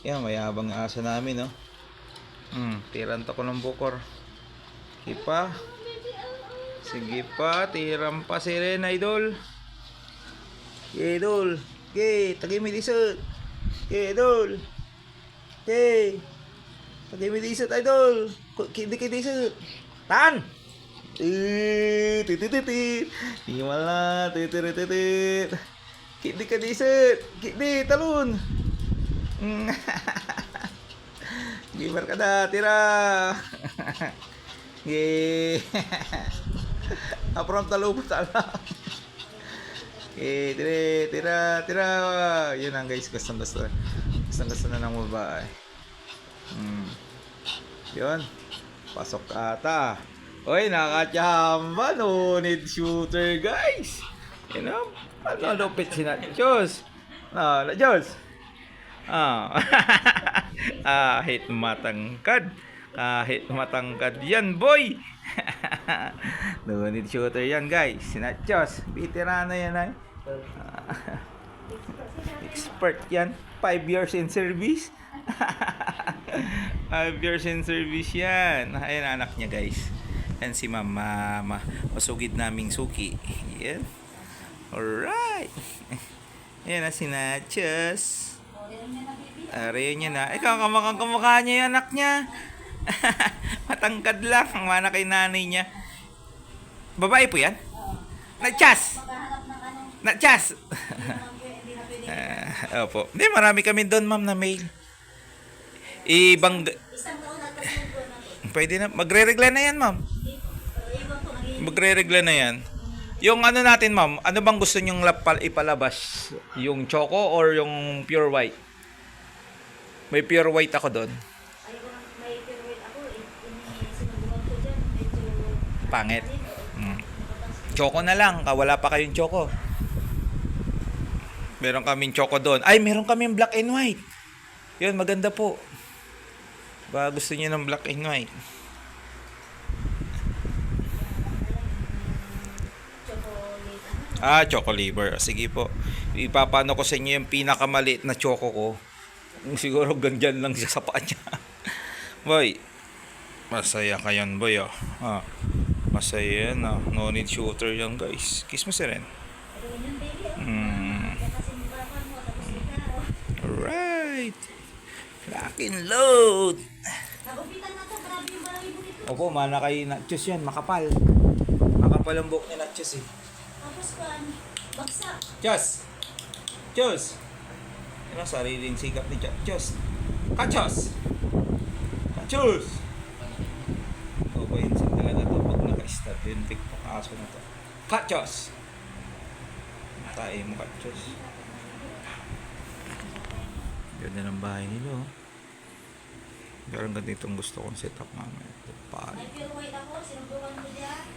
Yan, mayabang ang aso namin, no? Tiran to ko ng bukor. Sige pa. Sige pa, tiran pa si Ren, idol. Idol. Okay, tagay mi disot. Okay, idol. Okay. Tagay mi disot, idol. Hindi kay disot. Tan! Tititit. Di wala. Tititit. Hindi ka disot. Hindi, talon. Gamer ka na, tira. Yay. Aprom talo pa tala. Tira. Yun ang guys, gusto na ng babae. Yun. Pasok ata. Oy, nakachamba. No need shooter, guys. You know? Ano lupit sinachos? Diyos. Kahit matangkad. Kahit matangkad yan, boy. No need shooter yan, guys. Sinachos. Veterano yan, ay. Expert yan. 5 years in service. 5 years in service yan. Ayan anak niya, guys. Yan si mama. Masugid naming suki. Yan. Alright. Yan na si Nachos. Ariyo niya na. Ikaw, kamukha niya yung anak niya. Matangkad lang. Ang mana kay nanay niya. Babae po yan? Nachas! Nachas! Opo. Hindi, marami kami doon, ma'am, na mail. Pwede na. Magre-regla na yan, ma'am. Magre-regla na yan. Yung ano natin, ma'am, ano bang gusto nyong ipalabas? Yung choco or yung pure white? May pure white ako doon. May pure white ako. Sinubukan ko dyan. Medyo Pangit. Choco na lang. Wala pa kayong choco. Meron kaming choco doon. Ay, meron kaming black and white. Yun, maganda po. Ba gusto niyo ng black and white? Choco liver. Sige po. Ipapano ko sa inyo yung pinakamaliit na choco ko. Siguro ganyan lang siya sa paa niya. Boy, masaya ka yan, boy. Masaya yan. No need shooter yan, guys. Kiss mo si Ren. Alright. Lock and load. Opo, mana kay Nachos yan. Makapal. Makapal ang buhok ni Nachos eh. Tapos kan, bagsak. Chos! Ano sariling sigap ni Chos? Kachos! O yun sa talaga to pag naka-start yung TikTok aso na to. Kachos! Tayo mo Kachos. Ganda ng bahay nila. Parang ganitong gusto kong setup mamaya. May pure white ako. Sinubukan ko dyan.